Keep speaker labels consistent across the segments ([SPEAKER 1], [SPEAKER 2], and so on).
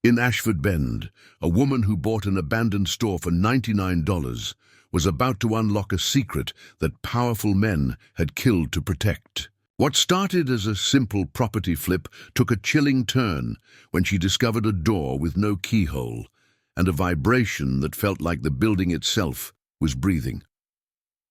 [SPEAKER 1] In Ashford Bend, a woman who bought an abandoned store for $99 was about to unlock a secret that powerful men had killed to protect. What started as a simple property flip took a chilling turn when she discovered a door with no keyhole and a vibration that felt like the building itself was breathing.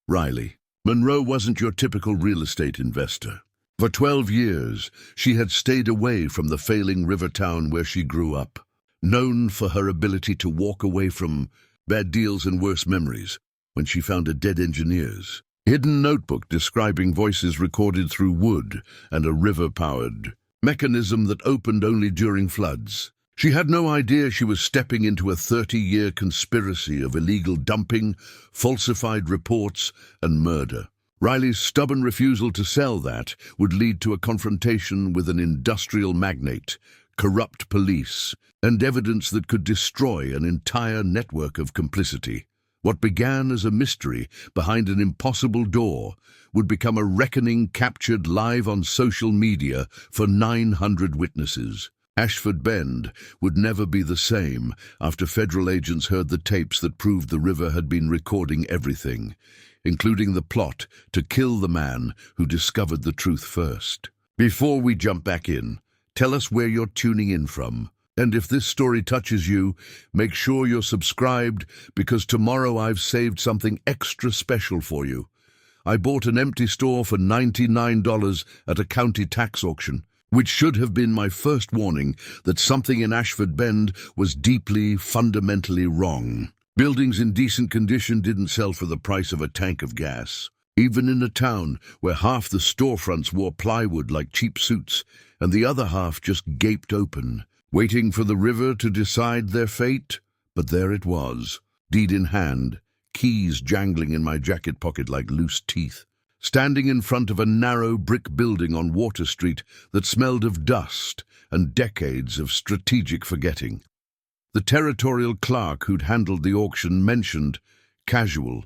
[SPEAKER 1] Riley. Monroe wasn't your typical real estate investor. For 12 years, she had stayed away from the failing river town where she grew up, known for her ability to walk away from bad deals and worse memories when she found a dead engineer's hidden notebook describing voices recorded through wood and a river-powered mechanism that opened only during floods. She had no idea she was stepping into a 30-year conspiracy of illegal dumping, falsified reports, and murder. Riley's stubborn refusal to sell that would lead to a confrontation with an industrial magnate, corrupt police, and evidence that could destroy an entire network of complicity. What began as a mystery behind an impossible door would become a reckoning captured live on social media for 900 witnesses. Ashford Bend would never be the same after federal agents heard the tapes that proved the river had been recording everything, including the plot to kill the man who discovered the truth first. Before we jump back in, tell us where you're tuning in from. And if this story touches you, make sure you're subscribed, because tomorrow I've saved something extra special for you. I bought an empty store for $99 at a county tax auction, which should have been my first warning that something in Ashford Bend was deeply, fundamentally wrong. Buildings in decent condition didn't sell for the price of a tank of gas. Even in a town where half the storefronts wore plywood like cheap suits and the other half just gaped open, waiting for the river to decide their fate. But there it was, deed in hand, keys jangling in my jacket pocket like loose teeth, standing in front of a narrow brick building on Water Street that smelled of dust and decades of strategic forgetting. The territorial clerk who'd handled the auction mentioned, casual,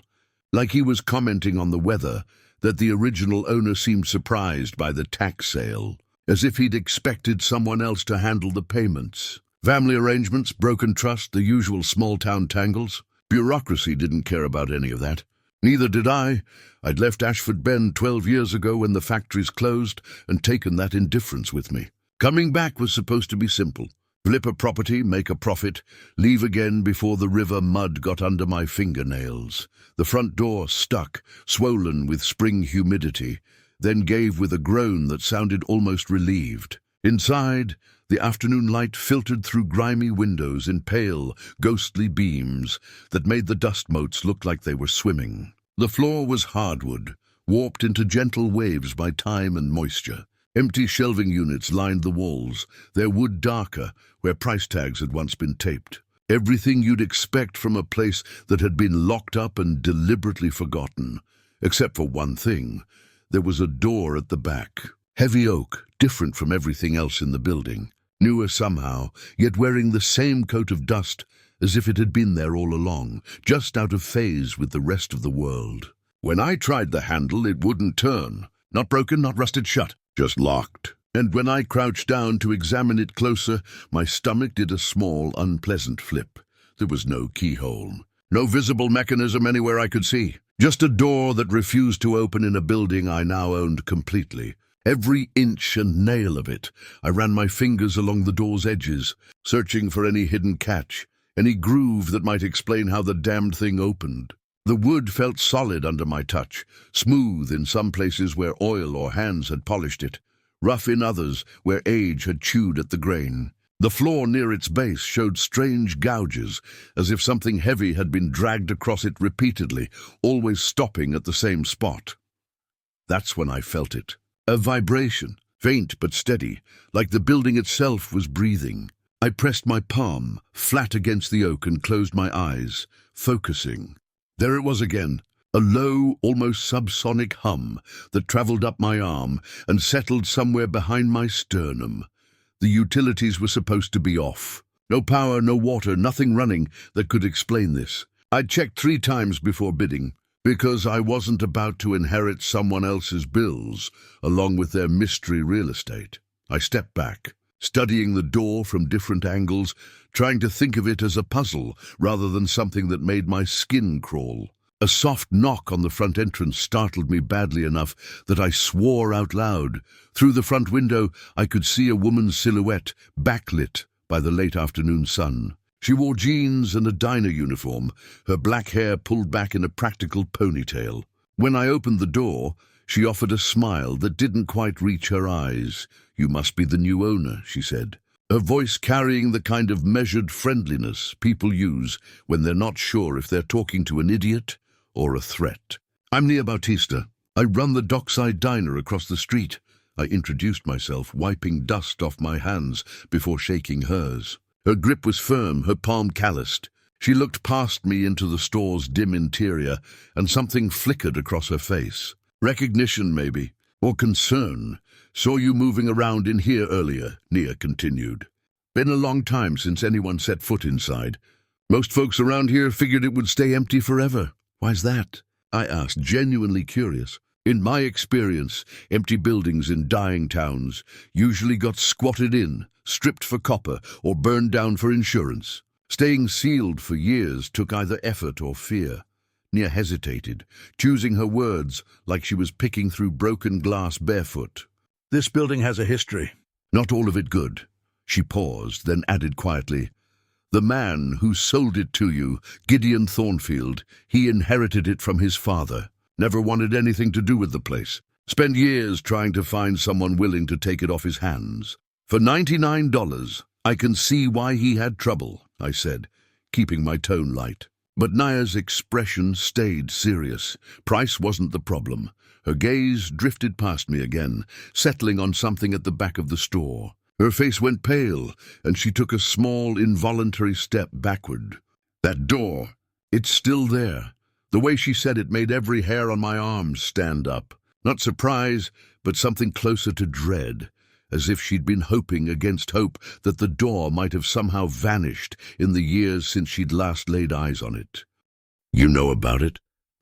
[SPEAKER 1] like he was commenting on the weather, that the original owner seemed surprised by the tax sale, as if he'd expected someone else to handle the payments. Family arrangements, broken trust, the usual small-town tangles. Bureaucracy didn't care about any of that. Neither did I. I'd left Ashford Bend 12 years ago when the factories closed and taken that indifference with me. Coming back was supposed to be simple. Flip a property, make a profit, leave again before the river mud got under my fingernails. The front door stuck, swollen with spring humidity, then gave with a groan that sounded almost relieved. Inside, the afternoon light filtered through grimy windows in pale, ghostly beams that made the dust motes look like they were swimming. The floor was hardwood, warped into gentle waves by time and moisture. Empty shelving units lined the walls, their wood darker where price tags had once been taped. Everything you'd expect from a place that had been locked up and deliberately forgotten. Except for one thing. There was a door at the back. Heavy oak, different from everything else in the building. Newer somehow, yet wearing the same coat of dust as if it had been there all along, just out of phase with the rest of the world. When I tried the handle, it wouldn't turn. Not broken, not rusted shut, just locked. And when I crouched down to examine it closer, my stomach did a small, unpleasant flip. There was no keyhole. No visible mechanism anywhere I could see. Just a door that refused to open in a building I now owned completely. Every inch and nail of it, I ran my fingers along the door's edges, searching for any hidden catch, any groove that might explain how the damned thing opened. The wood felt solid under my touch, smooth in some places where oil or hands had polished it, rough in others where age had chewed at the grain. The floor near its base showed strange gouges, as if something heavy had been dragged across it repeatedly, always stopping at the same spot. That's when I felt it. A vibration, faint but steady, like the building itself was breathing. I pressed my palm flat against the oak and closed my eyes, focusing. There it was again, a low, almost subsonic hum that traveled up my arm and settled somewhere behind my sternum. The utilities were supposed to be off. No power, no water, nothing running that could explain this. I'd checked 3 times before bidding, because I wasn't about to inherit someone else's bills along with their mystery real estate. I stepped back, studying the door from different angles, trying to think of it as a puzzle rather than something that made my skin crawl. A soft knock on the front entrance startled me badly enough that I swore out loud. Through the front window, I could see a woman's silhouette, backlit by the late afternoon sun. She wore jeans and a diner uniform, her black hair pulled back in a practical ponytail. When I opened the door, she offered a smile that didn't quite reach her eyes. "You must be the new owner," she said, her voice carrying the kind of measured friendliness people use when they're not sure if they're talking to an idiot or a threat. "I'm Nia Bautista. I run the Dockside Diner across the street." I introduced myself, wiping dust off my hands before shaking hers. Her grip was firm, her palm calloused. She looked past me into the store's dim interior, and something flickered across her face. "Recognition, maybe, or concern. Saw you moving around in here earlier," Nia continued. "Been a long time since anyone set foot inside. Most folks around here figured it would stay empty forever." "Why's that?" I asked, genuinely curious. "In my experience, empty buildings in dying towns usually got squatted in, stripped for copper, or burned down for insurance. Staying sealed for years took either effort or fear." Nia hesitated, choosing her words like she was picking through broken glass barefoot. "This building has a history." "Not all of it good." She paused, then added quietly, "The man who sold it to you, Gideon Thornfield, he inherited it from his father. Never wanted anything to do with the place. Spent years trying to find someone willing to take it off his hands. For $99, I can see why he had trouble," I said, keeping my tone light. But Nia's expression stayed serious. Price wasn't the problem. Her gaze drifted past me again, settling on something at the back of the store. Her face went pale, and she took a small, involuntary step backward. "That door, it's still there." The way she said it made every hair on my arms stand up. Not surprise, but something closer to dread, as if she'd been hoping against hope that the door might have somehow vanished in the years since she'd last laid eyes on it. "You know about it?"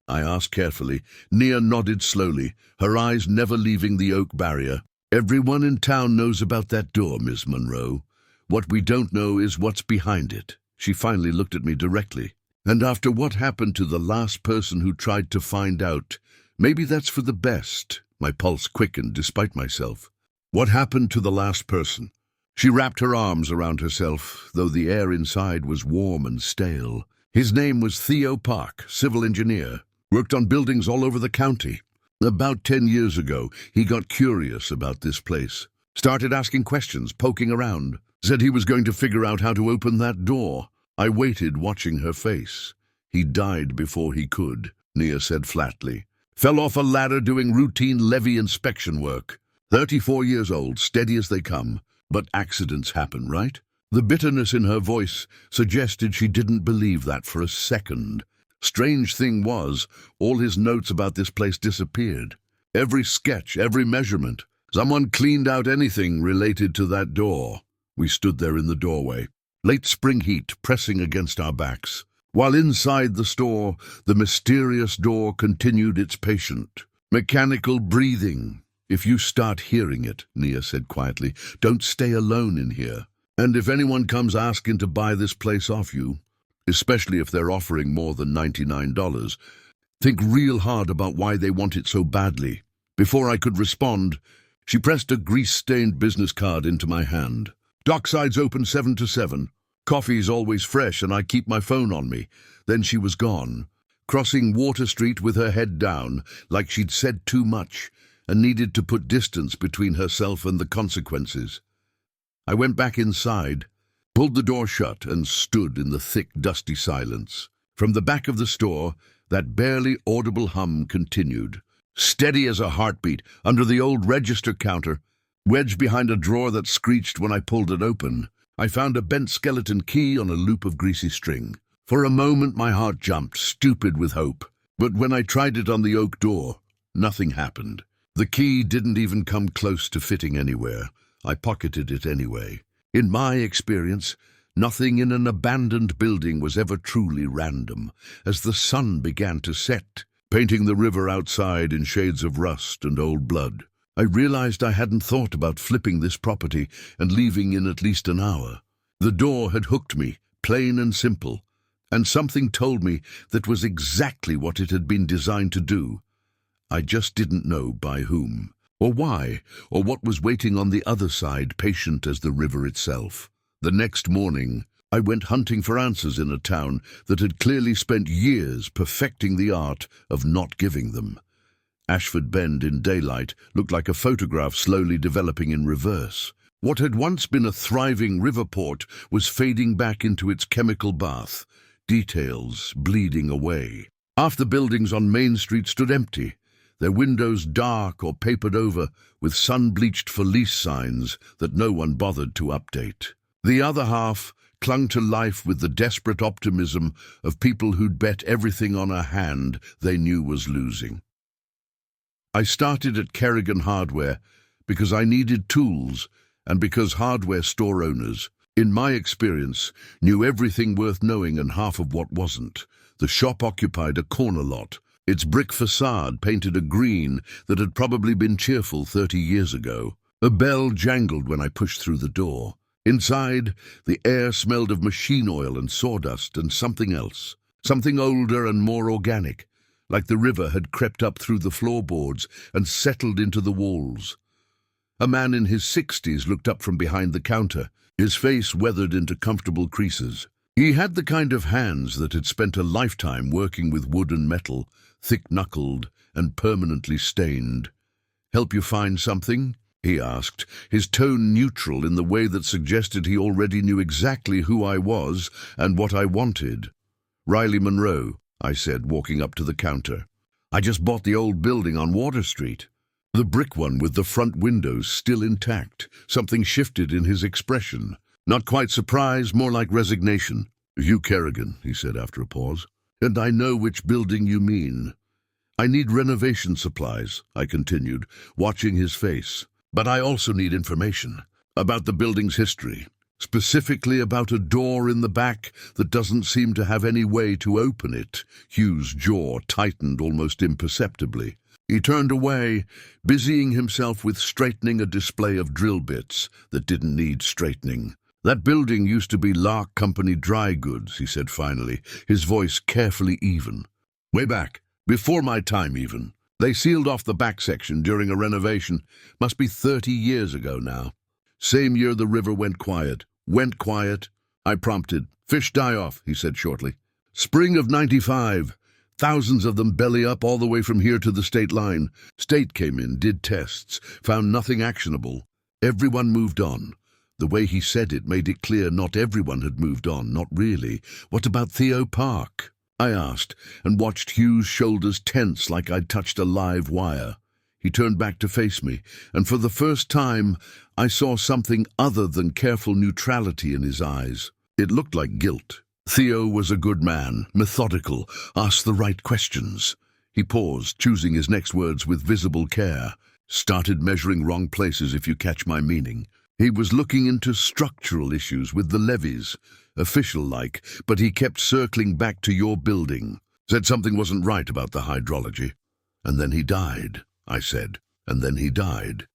[SPEAKER 1] I asked carefully. Nia nodded slowly, her eyes never leaving the oak barrier. "Everyone in town knows about that door, Miss Monroe. What we don't know is what's behind it." She finally looked at me directly. "And after what happened to the last person who tried to find out, maybe that's for the best." My pulse quickened despite myself. "What happened to the last person?" She wrapped her arms around herself, though the air inside was warm and stale. "His name was Theo Park, civil engineer. Worked on buildings all over the county. About 10 years ago, he got curious about this place. Started asking questions, poking around. Said he was going to figure out how to open that door." I waited, watching her face. "He died before he could," Nia said flatly. "Fell off a ladder doing routine levee inspection work. 34 years old, steady as they come. But accidents happen, right?" The bitterness in her voice suggested she didn't believe that for a second. Strange thing was, all his notes about this place disappeared. Every sketch, every measurement. Someone cleaned out anything related to that door. We stood there in the doorway, late spring heat pressing against our backs, while inside the store, the mysterious door continued its patient, mechanical breathing. "If you start hearing it," Nia said quietly, "don't stay alone in here. And if anyone comes asking to buy this place off you, especially if they're offering more than $99, think real hard about why they want it so badly." Before I could respond, she pressed a grease-stained business card into my hand. "Dockside's open 7 to 7. Coffee's always fresh and I keep my phone on me." Then she was gone, crossing Water Street with her head down, like she'd said too much and needed to put distance between herself and the consequences. I went back inside, pulled the door shut, and stood in the thick, dusty silence. From the back of the store, that barely audible hum continued, steady as a heartbeat, under the old register counter, wedged behind a drawer that screeched when I pulled it open. I found a bent skeleton key on a loop of greasy string. For a moment my heart jumped, stupid with hope. But when I tried it on the oak door, nothing happened. The key didn't even come close to fitting anywhere. I pocketed it anyway. In my experience, nothing in an abandoned building was ever truly random. As the sun began to set, painting the river outside in shades of rust and old blood, I realized I hadn't thought about flipping this property and leaving in at least an hour. The door had hooked me, plain and simple, and something told me that was exactly what it had been designed to do. I just didn't know by whom, or why, or what was waiting on the other side, patient as the river itself. The next morning, I went hunting for answers in a town that had clearly spent years perfecting the art of not giving them. Ashford Bend in daylight looked like a photograph slowly developing in reverse. What had once been a thriving river port was fading back into its chemical bath, details bleeding away. Half the buildings on Main Street stood empty, their windows dark or papered over with sun-bleached for lease signs that no one bothered to update. The other half clung to life with the desperate optimism of people who'd bet everything on a hand they knew was losing. I started at Kerrigan Hardware because I needed tools and because hardware store owners, in my experience, knew everything worth knowing and half of what wasn't. The shop occupied a corner lot, its brick facade painted a green that had probably been cheerful 30 years ago. A bell jangled when I pushed through the door. Inside, the air smelled of machine oil and sawdust and something else, something older and more organic, like the river had crept up through the floorboards and settled into the walls. A man in his 60s looked up from behind the counter, his face weathered into comfortable creases. He had the kind of hands that had spent a lifetime working with wood and metal, thick-knuckled and permanently stained. "Help you find something?" he asked, his tone neutral in the way that suggested he already knew exactly who I was and what I wanted. "Riley Monroe," I said, walking up to the counter. "I just bought the old building on Water Street." The brick one with the front windows still intact. Something shifted in his expression. Not quite surprise, more like resignation. "Hugh Kerrigan," he said after a pause. "And I know which building you mean." "I need renovation supplies," I continued, watching his face. "But I also need information about the building's history. Specifically about a door in the back that doesn't seem to have any way to open it." Hugh's jaw tightened almost imperceptibly. He turned away, busying himself with straightening a display of drill bits that didn't need straightening. "That building used to be Lark Company Dry Goods," he said finally, his voice carefully even. "Way back, before my time even. They sealed off the back section during a renovation. Must be 30 years ago now. Same year the river went quiet." "Went quiet?" I prompted. "Fish die off," he said shortly. "Spring of '95. Thousands of them belly up all the way from here to the state line. State came in, did tests, found nothing actionable. Everyone moved on." The way he said it made it clear not everyone had moved on, not really. "What about Theo Park?" I asked, and watched Hugh's shoulders tense like I'd touched a live wire. He turned back to face me, and for the first time I saw something other than careful neutrality in his eyes. It looked like guilt. "Theo was a good man, methodical, asked the right questions." He paused, choosing his next words with visible care. "Started measuring wrong places, if you catch my meaning. He was looking into structural issues with the levees, official-like, but he kept circling back to your building. Said something wasn't right about the hydrology. And then he died," I said. "And then he died."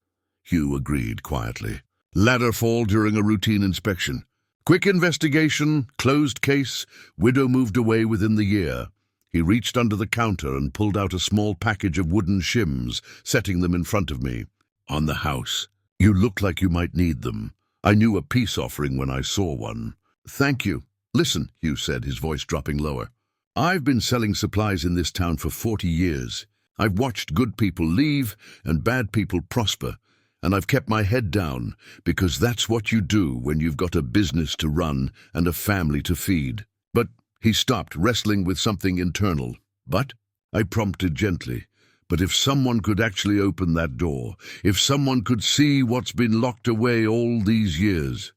[SPEAKER 1] Hugh agreed quietly. "Ladder fall during a routine inspection. Quick investigation, closed case, widow moved away within the year." He reached under the counter and pulled out a small package of wooden shims, setting them in front of me. "On the house. You look like you might need them. I knew a peace offering when I saw one." "Thank you. Listen," Hugh said, his voice dropping lower. "I've been selling supplies in this town for 40 years. I've watched good people leave and bad people prosper, and I've kept my head down because that's what you do when you've got a business to run and a family to feed." "But," he stopped, wrestling with something internal. "But?" I prompted gently. "But if someone could actually open that door, if someone could see what's been locked away all these years."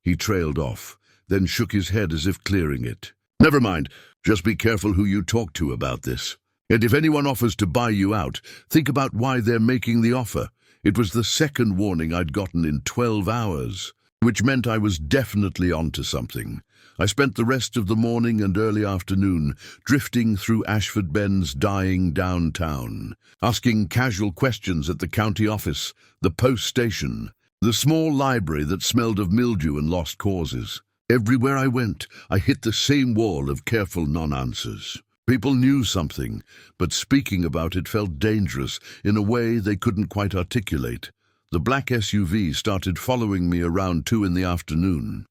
[SPEAKER 1] He trailed off, then shook his head as if clearing it. "Never mind. Just be careful who you talk to about this. And if anyone offers to buy you out, think about why they're making the offer. It was the second warning I'd gotten in 12 hours. which meant I was definitely onto something. I spent the rest of the morning and early afternoon drifting through Ashford Bend's dying downtown, asking casual questions at the county office, the post station, the small library that smelled of mildew and lost causes. Everywhere I went, I hit the same wall of careful non-answers. People knew something, but speaking about it felt dangerous in a way they couldn't quite articulate. The black SUV started following me around 2 in the afternoon.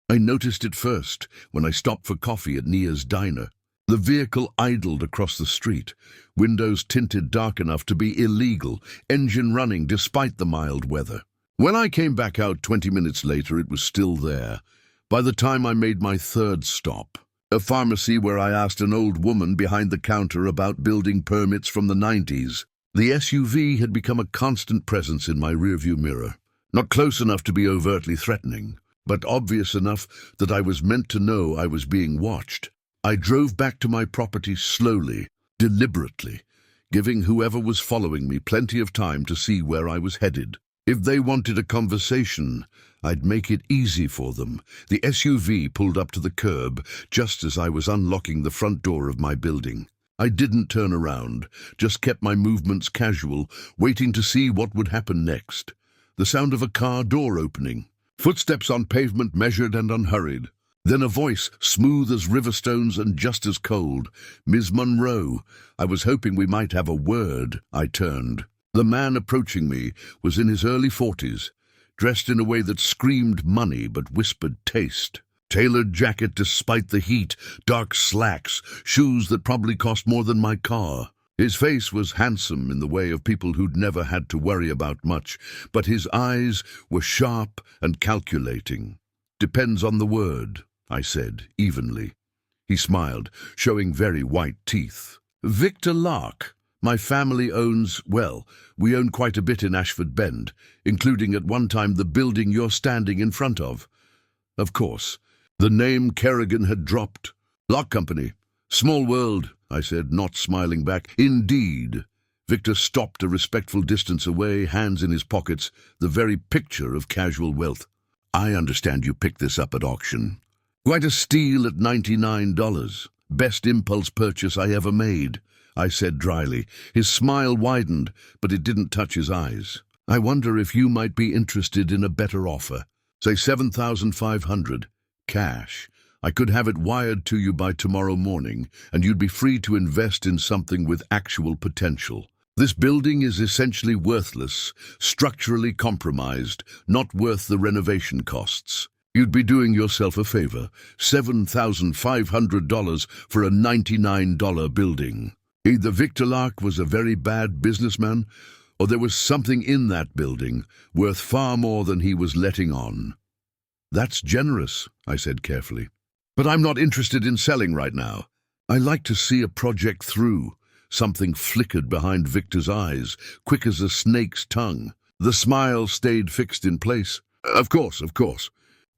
[SPEAKER 1] I noticed it first when I stopped for coffee at Nia's diner. The vehicle idled across the street, windows tinted dark enough to be illegal, engine running despite the mild weather. When I came back out 20 minutes later, it was still there. By the time I made my third stop, a pharmacy where I asked an old woman behind the counter about building permits from the 90s, the SUV had become a constant presence in my rearview mirror. Not close enough to be overtly threatening, but obvious enough that I was meant to know I was being watched. I drove back to my property slowly, deliberately, giving whoever was following me plenty of time to see where I was headed. If they wanted a conversation, I'd make it easy for them. The SUV pulled up to the curb just as I was unlocking the front door of my building. I didn't turn around, just kept my movements casual, waiting to see what would happen next. The sound of a car door opening. Footsteps on pavement measured and unhurried. Then a voice, smooth as river stones and just as cold. "Ms. Monroe, I was hoping we might have a word." I turned. The man approaching me was in his early 40s, dressed in a way that screamed money but whispered taste. Tailored jacket despite the heat, dark slacks, shoes that probably cost more than my car. His face was handsome in the way of people who'd never had to worry about much, but his eyes were sharp and calculating. "Depends on the word," I said, evenly. He smiled, showing very white teeth. "Victor Lark. My family owns, well, we own quite a bit in Ashford Bend, including at one time the building you're standing in front of." Of course. The name Kerrigan had dropped. "Lock company. Small world," I said, not smiling back. "Indeed." Victor stopped a respectful distance away, hands in his pockets, the very picture of casual wealth. "I understand you picked this up at auction." "Quite a steal at $99. Best impulse purchase I ever made," I said dryly. His smile widened, but it didn't touch his eyes. "I wonder if you might be interested in a better offer. Say $7,500. Cash. I could have it wired to you by tomorrow morning, and you'd be free to invest in something with actual potential. This building is essentially worthless, structurally compromised, not worth the renovation costs. You'd be doing yourself a favor. $7,500 for a $99 building." Either Victor Lark was a very bad businessman, or there was something in that building worth far more than he was letting on. "That's generous," I said carefully. "But I'm not interested in selling right now. I like to see a project through." Something flickered behind Victor's eyes, quick as a snake's tongue. The smile stayed fixed in place. Of course.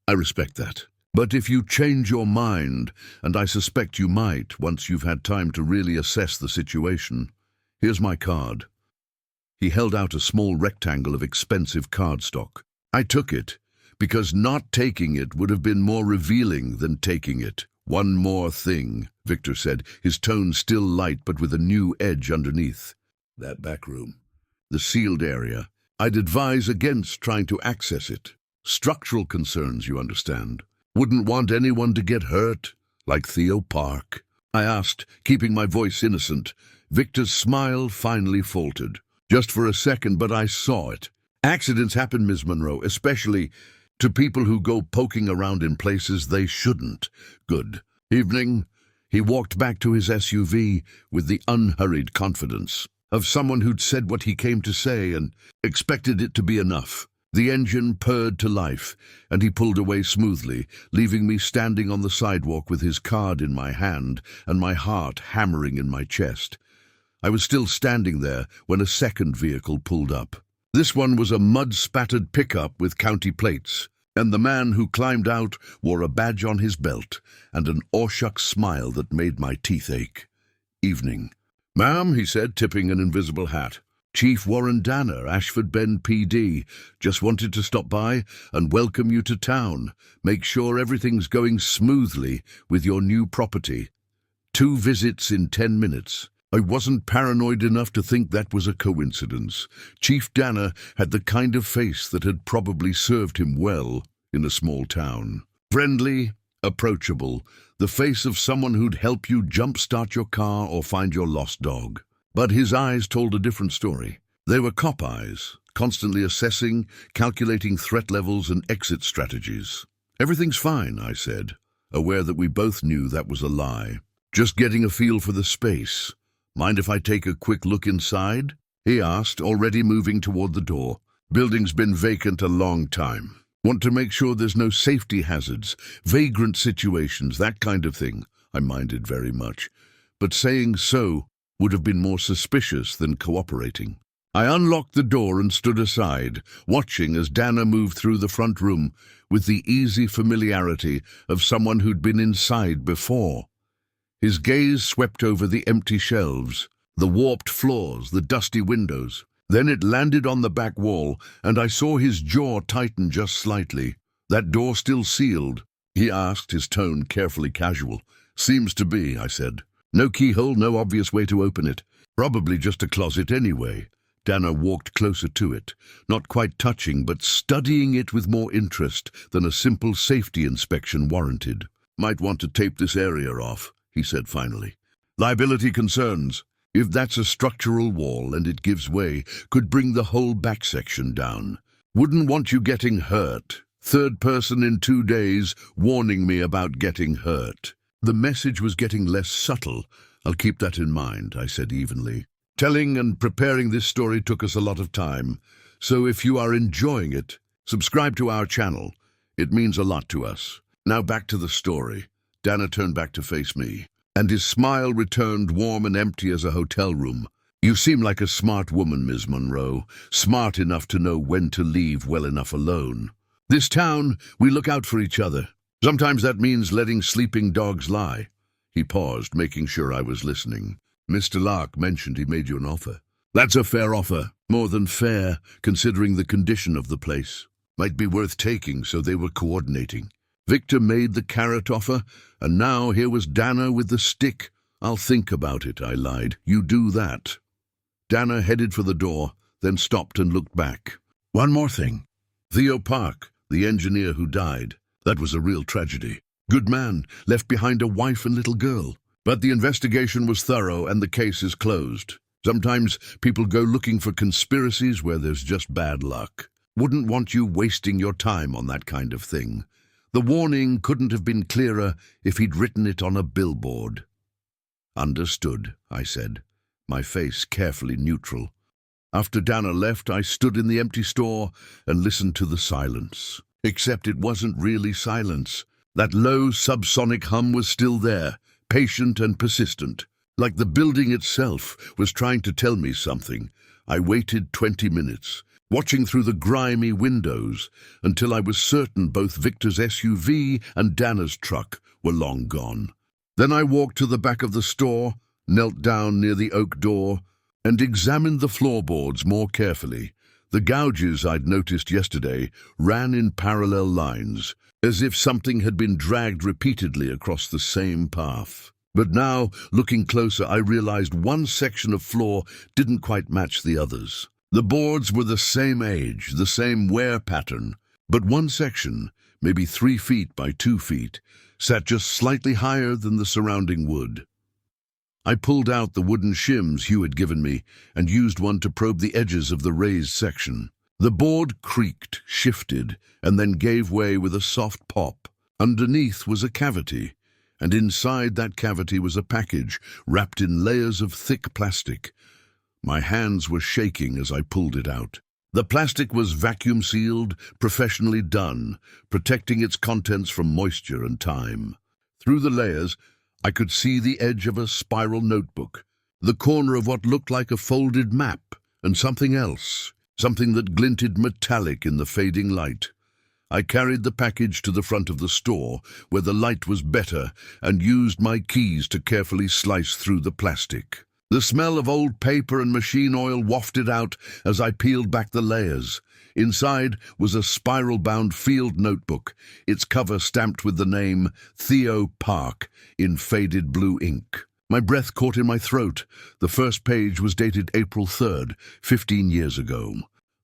[SPEAKER 1] I respect that. But if you change your mind, and I suspect you might once you've had time to really assess the situation, here's my card." He held out a small rectangle of expensive cardstock. I took it, because not taking it would have been more revealing than taking it. "One more thing," Victor said, his tone still light but with a new edge underneath. "That back room, the sealed area, I'd advise against trying to access it. Structural concerns, you understand. Wouldn't want anyone to get hurt, like Theo Park." I asked, keeping my voice innocent. Victor's smile finally faltered. "Just for a second, but I saw it. Accidents happen, Ms. Monroe, especially to people who go poking around in places they shouldn't." "Good. Evening." He walked back to his SUV with the unhurried confidence of someone who'd said what he came to say and expected it to be enough. The engine purred to life, and he pulled away smoothly, leaving me standing on the sidewalk with his card in my hand and my heart hammering in my chest. I was still standing there when a second vehicle pulled up. This one was a mud-spattered pickup with county plates, and the man who climbed out wore a badge on his belt and an awshucks smile that made my teeth ache. "Evening." "Ma'am," he said, tipping an invisible hat. Chief Warren Danner, Ashford Bend PD. Just wanted to stop by and welcome you to town. Make sure everything's going smoothly with your new property. 2 visits in 10 minutes. I wasn't paranoid enough to think that was a coincidence. Chief Danner had the kind of face that had probably served him well in a small town. Friendly, approachable, the face of someone who'd help you jumpstart your car or find your lost dog. But his eyes told a different story. They were cop eyes, constantly assessing, calculating threat levels and exit strategies. "Everything's fine," I said, aware that we both knew that was a lie. "Just getting a feel for the space. Mind if I take a quick look inside?" he asked, already moving toward the door. "Building's been vacant a long time. Want to make sure there's no safety hazards, vagrant situations, that kind of thing." I minded very much, but saying so would have been more suspicious than cooperating. I unlocked the door and stood aside, watching as Danner moved through the front room with the easy familiarity of someone who'd been inside before. His gaze swept over the empty shelves, the warped floors, the dusty windows. Then it landed on the back wall, and I saw his jaw tighten just slightly. "That door still sealed?" he asked, his tone carefully casual. "Seems to be," I said. "No keyhole, no obvious way to open it. Probably just a closet anyway." Danner walked closer to it, not quite touching, but studying it with more interest than a simple safety inspection warranted. "Might want to tape this area off," he said finally. "Liability concerns. If that's a structural wall and it gives way, could bring the whole back section down. Wouldn't want you getting hurt. 3rd person in 2 days warning me about getting hurt." The message was getting less subtle. "I'll keep that in mind," I said evenly. "Telling and preparing this story took us a lot of time, so if you are enjoying it, subscribe to our channel. It means a lot to us. Now back to the story." Danner turned back to face me, and his smile returned warm and empty as a hotel room. "You seem like a smart woman, Ms. Monroe, smart enough to know when to leave well enough alone. This town, we look out for each other. Sometimes that means letting sleeping dogs lie." He paused, making sure I was listening. "Mr. Lark mentioned he made you an offer." "That's a fair offer. More than fair, considering the condition of the place. Might be worth taking, so they were coordinating. Victor made the carrot offer, and now here was Danner with the stick. "I'll think about it," I lied. "You do that." Danner headed for the door, then stopped and looked back. "One more thing. Theo Park, the engineer who died. That was a real tragedy. Good man, left behind a wife and little girl. But the investigation was thorough and the case is closed. Sometimes people go looking for conspiracies where there's just bad luck. Wouldn't want you wasting your time on that kind of thing. The warning couldn't have been clearer if he'd written it on a billboard." "Understood," I said, my face carefully neutral. After Danner left, I stood in the empty store and listened to the silence. Except it wasn't really silence. That low subsonic hum was still there, patient and persistent, like the building itself was trying to tell me something. I waited 20 minutes, watching through the grimy windows, until I was certain both Victor's SUV and Danner's truck were long gone. Then I walked to the back of the store, knelt down near the oak door, and examined the floorboards more carefully. The gouges I'd noticed yesterday ran in parallel lines, as if something had been dragged repeatedly across the same path. But now, looking closer, I realized one section of floor didn't quite match the others. The boards were the same age, the same wear pattern, but one section, maybe 3 feet by 2 feet, sat just slightly higher than the surrounding wood. I pulled out the wooden shims Hugh had given me and used one to probe the edges of the raised section. The board creaked, shifted, and then gave way with a soft pop. Underneath was a cavity, and inside that cavity was a package wrapped in layers of thick plastic. My hands were shaking as I pulled it out. The plastic was vacuum-sealed, professionally done, protecting its contents from moisture and time. Through the layers, I could see the edge of a spiral notebook, the corner of what looked like a folded map, and something else, something that glinted metallic in the fading light. I carried the package to the front of the store, where the light was better, and used my keys to carefully slice through the plastic. The smell of old paper and machine oil wafted out as I peeled back the layers. Inside was a spiral-bound field notebook, its cover stamped with the name Theo Park in faded blue ink. My breath caught in my throat. The first page was dated April 3rd, 15 years ago.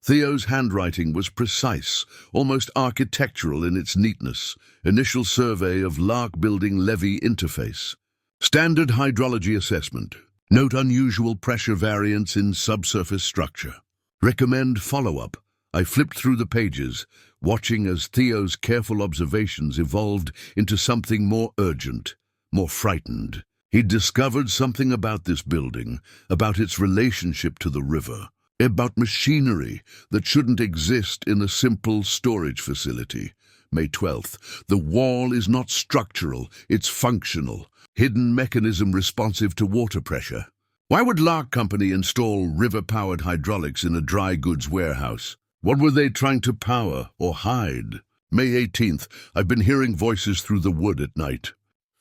[SPEAKER 1] Theo's handwriting was precise, almost architectural in its neatness. Initial survey of Lark Building levee interface. Standard hydrology assessment. Note unusual pressure variance in subsurface structure. Recommend follow-up. I flipped through the pages, watching as Theo's careful observations evolved into something more urgent, more frightened. He'd discovered something about this building, about its relationship to the river, about machinery that shouldn't exist in a simple storage facility. May 12th. The wall is not structural, it's functional. Hidden mechanism responsive to water pressure. Why would Lark Company install river-powered hydraulics in a dry goods warehouse? What were they trying to power or hide? May 18th. I've been hearing voices through the wood at night.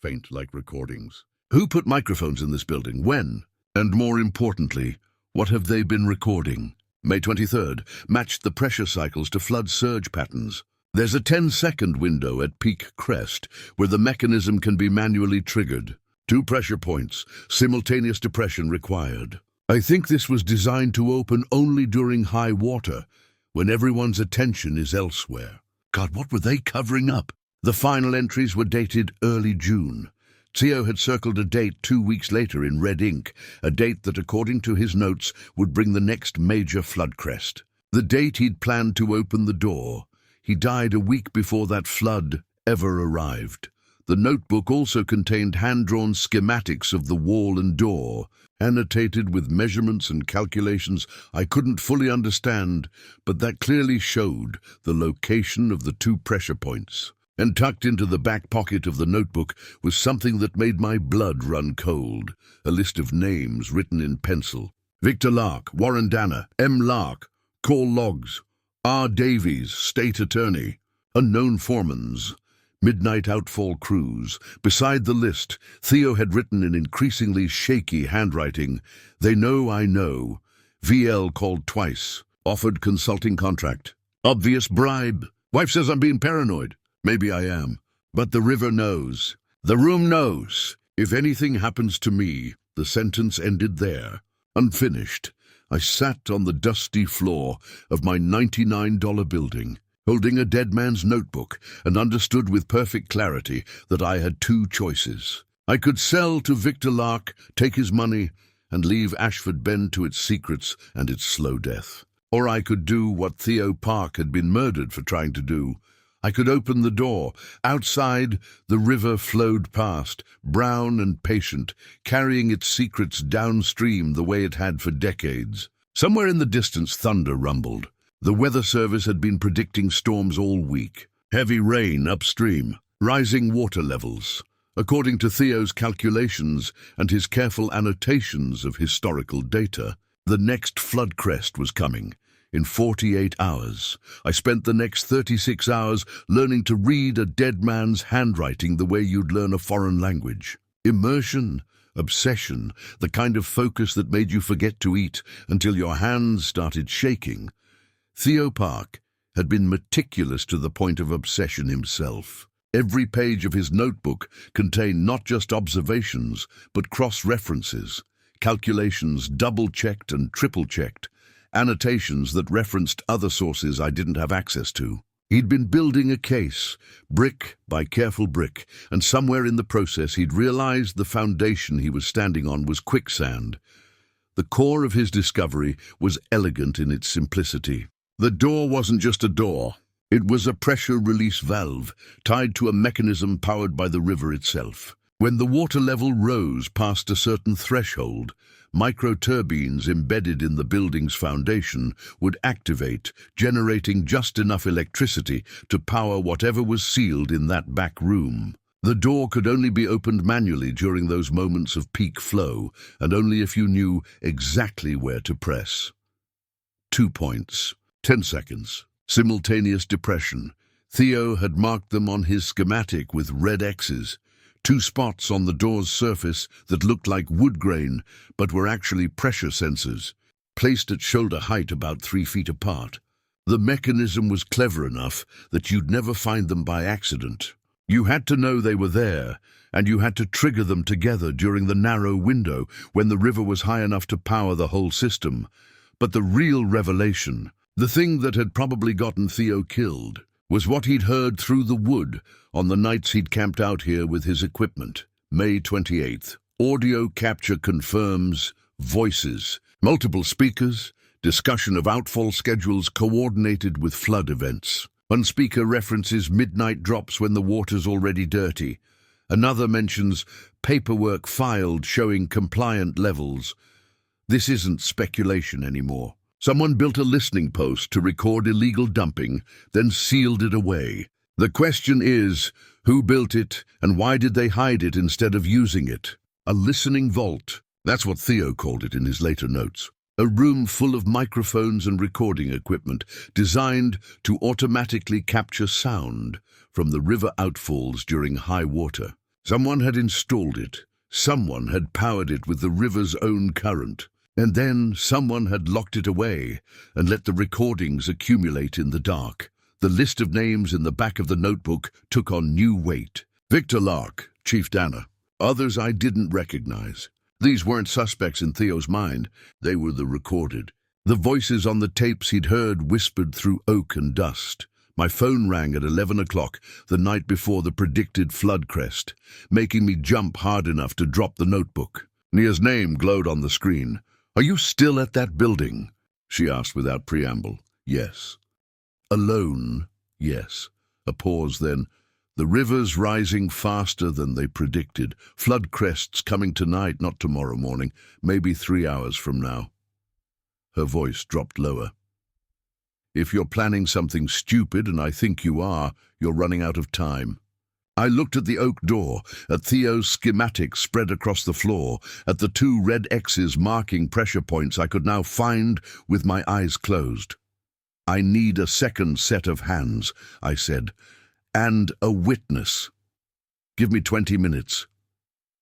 [SPEAKER 1] Faint like recordings. Who put microphones in this building? When? And more importantly, what have they been recording? May 23rd. Matched the pressure cycles to flood surge patterns. There's a 10-second window at peak crest where the mechanism can be manually triggered. 2 pressure points, simultaneous depression required. I think this was designed to open only during high water, when everyone's attention is elsewhere. God, what were they covering up? The final entries were dated early June. Theo had circled a date 2 weeks later in red ink, a date that, according to his notes, would bring the next major flood crest. The date he'd planned to open the door. He died a week before that flood ever arrived. The notebook also contained hand-drawn schematics of the wall and door, annotated with measurements and calculations I couldn't fully understand, but that clearly showed the location of the 2 pressure points. And tucked into the back pocket of the notebook was something that made my blood run cold, a list of names written in pencil. Victor Lark, Warren Danner, M. Lark, call logs. R. Davies, State Attorney. Unknown foremans. Midnight outfall crews. Beside the list, Theo had written in increasingly shaky handwriting, "They know I know. VL called twice. Offered consulting contract. Obvious bribe. Wife says I'm being paranoid. Maybe I am. But the river knows. The room knows. If anything happens to me, the sentence ended there. Unfinished. I sat on the dusty floor of my $99 building, holding a dead man's notebook, and understood with perfect clarity that I had 2 choices. I could sell to Victor Lark, take his money, and leave Ashford Bend to its secrets and its slow death. Or I could do what Theo Park had been murdered for trying to do. I could open the door. Outside, the river flowed past, brown and patient, carrying its secrets downstream the way it had for decades. Somewhere in the distance, thunder rumbled. The weather service had been predicting storms all week. Heavy rain upstream, rising water levels. According to Theo's calculations and his careful annotations of historical data, the next flood crest was coming. In 48 hours. I spent the next 36 hours learning to read a dead man's handwriting the way you'd learn a foreign language. Immersion, obsession, the kind of focus that made you forget to eat until your hands started shaking. Theo Park had been meticulous to the point of obsession himself. Every page of his notebook contained not just observations, but cross-references, calculations double-checked and triple-checked, annotations that referenced other sources I didn't have access to. He'd been building a case, brick by careful brick, and somewhere in the process he'd realized the foundation he was standing on was quicksand. The core of his discovery was elegant in its simplicity. The door wasn't just a door. It was a pressure release valve tied to a mechanism powered by the river itself. When the water level rose past a certain threshold, microturbines embedded in the building's foundation would activate, generating just enough electricity to power whatever was sealed in that back room. The door could only be opened manually during those moments of peak flow, and only if you knew exactly where to press. 2 points. 10 seconds. Simultaneous depression. Theo had marked them on his schematic with red X's. 2 spots on the door's surface that looked like wood grain, but were actually pressure sensors, placed at shoulder height about 3 feet apart. The mechanism was clever enough that you'd never find them by accident. You had to know they were there, and you had to trigger them together during the narrow window when the river was high enough to power the whole system. But the real revelation, the thing that had probably gotten Theo killed, was what he'd heard through the wood on the nights he'd camped out here with his equipment. May 28th. Audio capture confirms voices, multiple speakers, discussion of outfall schedules coordinated with flood events. One speaker references midnight drops when the water's already dirty. Another mentions paperwork filed showing compliant levels. This isn't speculation anymore. Someone built a listening post to record illegal dumping, then sealed it away. The question is, who built it and why did they hide it instead of using it? A listening vault. That's what Theo called it in his later notes. A room full of microphones and recording equipment designed to automatically capture sound from the river outfalls during high water. Someone had installed it. Someone had powered it with the river's own current. And then someone had locked it away and let the recordings accumulate in the dark. The list of names in the back of the notebook took on new weight. Victor Lark, Chief Danner. Others I didn't recognize. These weren't suspects in Theo's mind. They were the recorded. The voices on the tapes he'd heard whispered through oak and dust. My phone rang at 11 o'clock, the night before the predicted flood crest, making me jump hard enough to drop the notebook. Nia's name glowed on the screen. "Are you still at that building?" she asked without preamble. "Yes." "Alone?" "Yes." A pause, then, "The river's rising faster than they predicted. Flood crests coming tonight, not tomorrow morning. Maybe 3 hours from now." Her voice dropped lower. "If you're planning something stupid, and I think you are, you're running out of time." I looked at the oak door, at Theo's schematic spread across the floor, at the 2 red X's marking pressure points I could now find with my eyes closed. "I need a second set of hands," I said, "and a witness. Give me 20 minutes."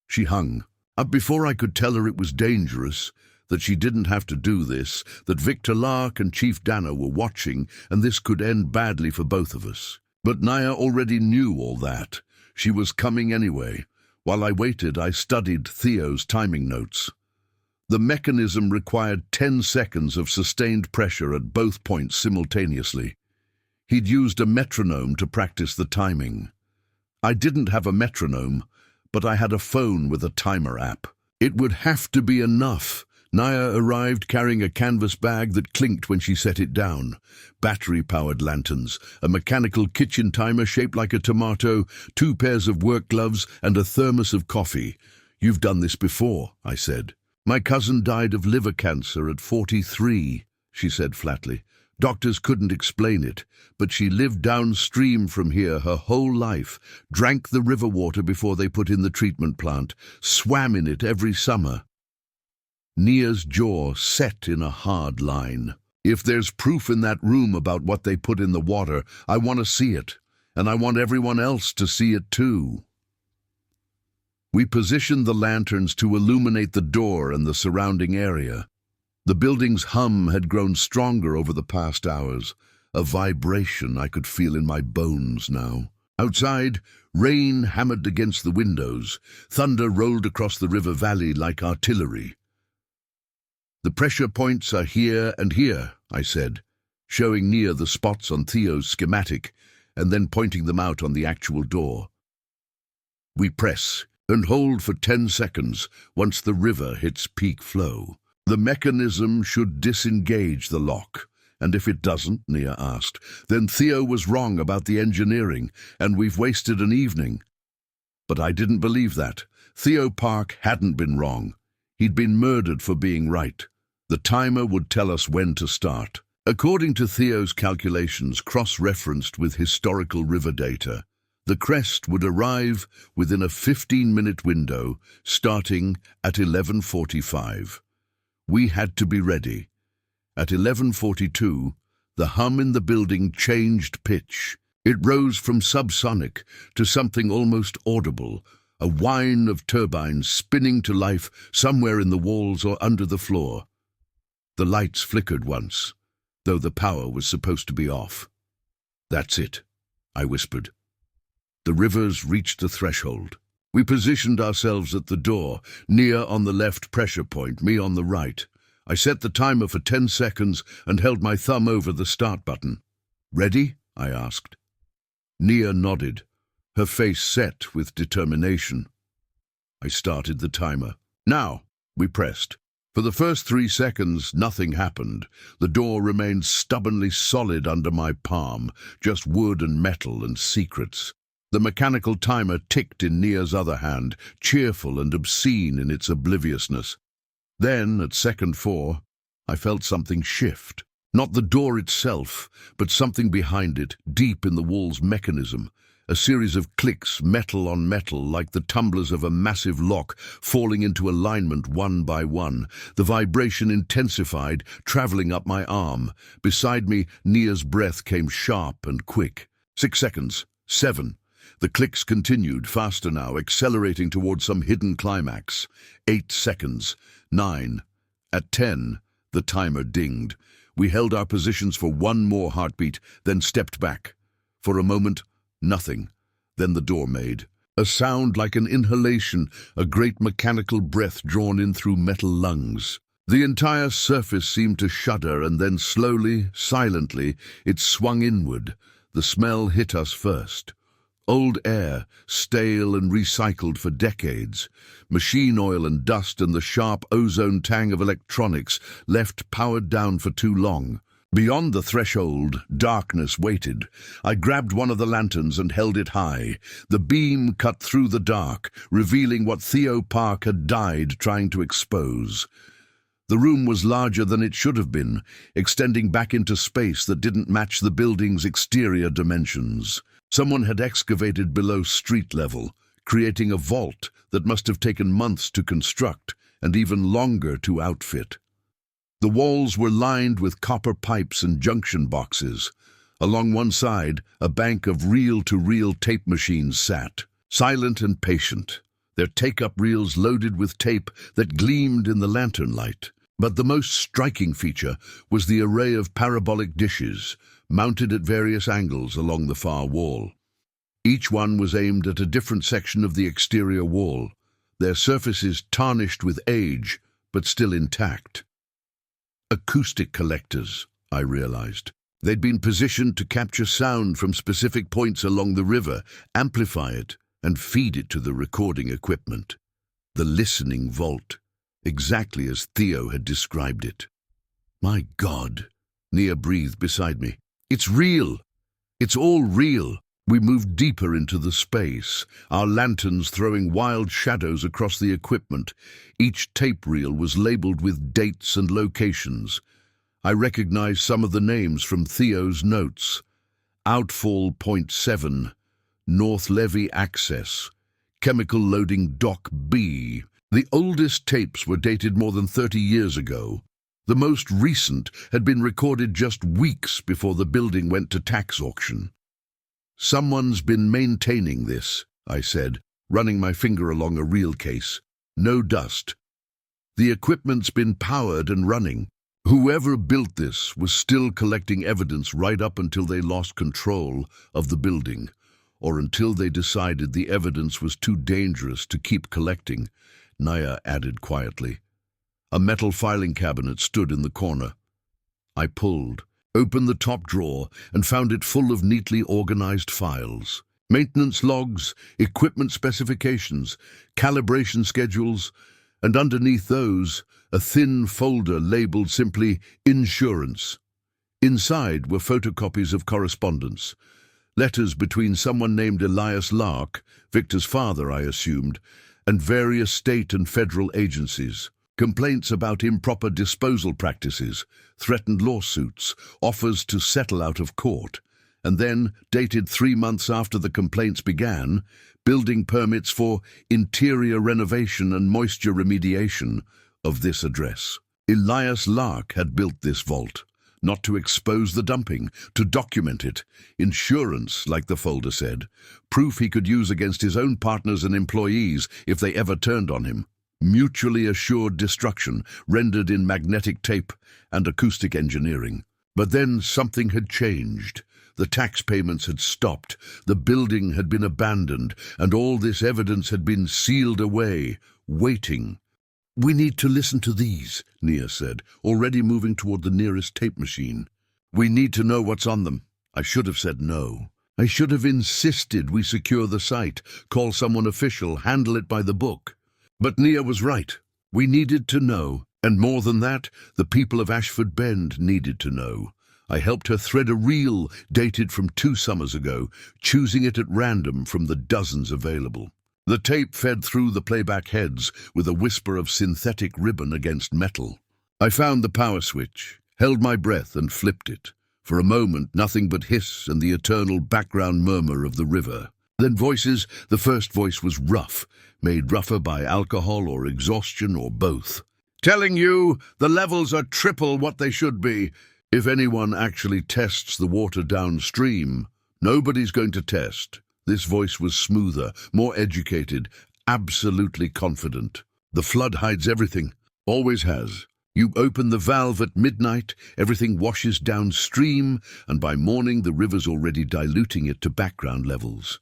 [SPEAKER 1] She hung. Before I could tell her it was dangerous, that she didn't have to do this, that Victor Lark and Chief Danner were watching, and this could end badly for both of us. But Nia already knew all that. She was coming anyway. While I waited, I studied Theo's timing notes. The mechanism required 10 seconds of sustained pressure at both points simultaneously. He'd used a metronome to practice the timing. I didn't have a metronome, but I had a phone with a timer app. It would have to be enough. Nia arrived carrying a canvas bag that clinked when she set it down. Battery-powered lanterns, a mechanical kitchen timer shaped like a tomato, 2 pairs of work gloves, and a thermos of coffee. "You've done this before," I said. "My cousin died of liver cancer at 43, she said flatly. Doctors couldn't explain it, but she lived downstream from here her whole life, drank the river water before they put in the treatment plant, swam in it every summer." Nia's jaw set in a hard line. "If there's proof in that room about what they put in the water, I want to see it, and I want everyone else to see it too." We positioned the lanterns to illuminate the door and the surrounding area. The building's hum had grown stronger over the past hours, a vibration I could feel in my bones now. Outside, rain hammered against the windows. Thunder rolled across the river valley like artillery. "The pressure points are here and here," I said, showing Nia the spots on Theo's schematic and then pointing them out on the actual door. "We press and hold for 10 seconds once the river hits peak flow. The mechanism should disengage the lock, and if it doesn't," Nia asked, "then Theo was wrong about the engineering, and we've wasted an evening." But I didn't believe that. Theo Park hadn't been wrong. He'd been murdered for being right. The timer would tell us when to start. According to Theo's calculations, cross-referenced with historical river data, the crest would arrive within a 15-minute window, starting at 11:45. We had to be ready. At 11:42, the hum in the building changed pitch. It rose from subsonic to something almost audible, a whine of turbines spinning to life somewhere in the walls or under the floor. The lights flickered once, though the power was supposed to be off. "That's it," I whispered. The rivers reached the threshold. We positioned ourselves at the door, Nia on the left pressure point, me on the right. I set the timer for 10 seconds and held my thumb over the start button. "Ready?" I asked. Nia nodded, her face set with determination. I started the timer. "Now," we pressed. For the first 3 seconds, nothing happened. The door remained stubbornly solid under my palm, just wood and metal and secrets. The mechanical timer ticked in Nia's other hand, cheerful and obscene in its obliviousness. Then, at second 4, I felt something shift. Not the door itself, but something behind it, deep in the wall's mechanism. A series of clicks, metal on metal, like the tumblers of a massive lock, falling into alignment one by one. The vibration intensified, traveling up my arm. Beside me, Nia's breath came sharp and quick. 6 seconds. 7. The clicks continued, faster now, accelerating towards some hidden climax. 8 seconds. 9. At 10, the timer dinged. We held our positions for one more heartbeat, then stepped back. For a moment, nothing. Then the door made. A sound like an inhalation, a great mechanical breath drawn in through metal lungs. The entire surface seemed to shudder, and then slowly, silently, it swung inward. The smell hit us first. Old air, stale and recycled for decades. Machine oil and dust and the sharp ozone tang of electronics left powered down for too long. Beyond the threshold, darkness waited. I grabbed one of the lanterns and held it high. The beam cut through the dark, revealing what Theo Park had died trying to expose. The room was larger than it should have been, extending back into space that didn't match the building's exterior dimensions. Someone had excavated below street level, creating a vault that must have taken months to construct and even longer to outfit. The walls were lined with copper pipes and junction boxes. Along one side, a bank of reel-to-reel tape machines sat, silent and patient, their take-up reels loaded with tape that gleamed in the lantern light. But the most striking feature was the array of parabolic dishes, mounted at various angles along the far wall. Each one was aimed at a different section of the exterior wall, their surfaces tarnished with age, but still intact. Acoustic collectors, I realized. They'd been positioned to capture sound from specific points along the river, amplify it, and feed it to the recording equipment. The listening vault, exactly as Theo had described it. "My God," Nia breathed beside me. "It's real. It's all real." We moved deeper into the space, our lanterns throwing wild shadows across the equipment. Each tape reel was labeled with dates and locations. I recognized some of the names from Theo's notes. Outfall Point 7, North Levee Access, Chemical Loading Dock B. The oldest tapes were dated more than 30 years ago. The most recent had been recorded just weeks before the building went to tax auction. "Someone's been maintaining this," I said, running my finger along a reel case. "No dust. The equipment's been powered and running. Whoever built this was still collecting evidence right up until they lost control of the building, or until they decided the evidence was too dangerous to keep collecting," Nia added quietly. A metal filing cabinet stood in the corner. I pulled, opened the top drawer, and found it full of neatly organized files. Maintenance logs, equipment specifications, calibration schedules, and underneath those, a thin folder labeled simply "Insurance." Inside were photocopies of correspondence, letters between someone named Elias Lark, Victor's father, I assumed, and various state and federal agencies. Complaints about improper disposal practices, threatened lawsuits, offers to settle out of court, and then, dated 3 months after the complaints began, building permits for interior renovation and moisture remediation of this address. Elias Lark had built this vault, not to expose the dumping, to document it. Insurance, like the folder said. Proof he could use against his own partners and employees if they ever turned on him. Mutually assured destruction, rendered in magnetic tape and acoustic engineering. But then something had changed. The tax payments had stopped, the building had been abandoned, and all this evidence had been sealed away, waiting. "We need to listen to these," Nia said, already moving toward the nearest tape machine. "We need to know what's on them." I should have said no. I should have insisted we secure the site, call someone official, handle it by the book. But Nia was right. We needed to know, and more than that, the people of Ashford Bend needed to know. I helped her thread a reel dated from 2 summers ago, choosing it at random from the dozens available. The tape fed through the playback heads with a whisper of synthetic ribbon against metal. I found the power switch, held my breath and flipped it. For a moment, nothing but hiss and the eternal background murmur of the river. Then voices. The first voice was rough, made rougher by alcohol or exhaustion or both. "Telling you the levels are triple what they should be. If anyone actually tests the water downstream, nobody's going to test." This voice was smoother, more educated, absolutely confident. "The flood hides everything, always has. You open the valve at midnight, everything washes downstream, and by morning the river's already diluting it to background levels."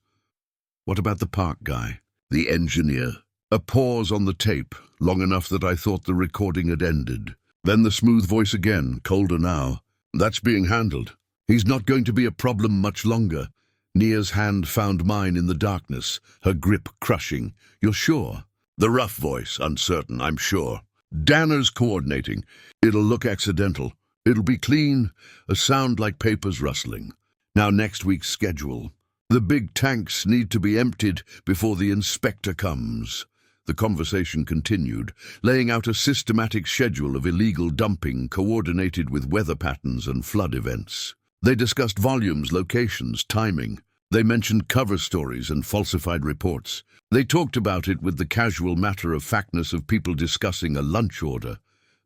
[SPEAKER 1] "What about the park guy?" "The engineer." A pause on the tape, long enough that I thought the recording had ended. Then the smooth voice again, colder now. "That's being handled. He's not going to be a problem much longer." Nia's hand found mine in the darkness, her grip crushing. "You're sure?" The rough voice, uncertain, "I'm sure. Danner's coordinating. It'll look accidental. It'll be clean, a sound like papers rustling. Now next week's schedule. The big tanks need to be emptied before the inspector comes." The conversation continued, laying out a systematic schedule of illegal dumping coordinated with weather patterns and flood events. They discussed volumes, locations, timing. They mentioned cover stories and falsified reports. They talked about it with the casual matter-of-factness of people discussing a lunch order.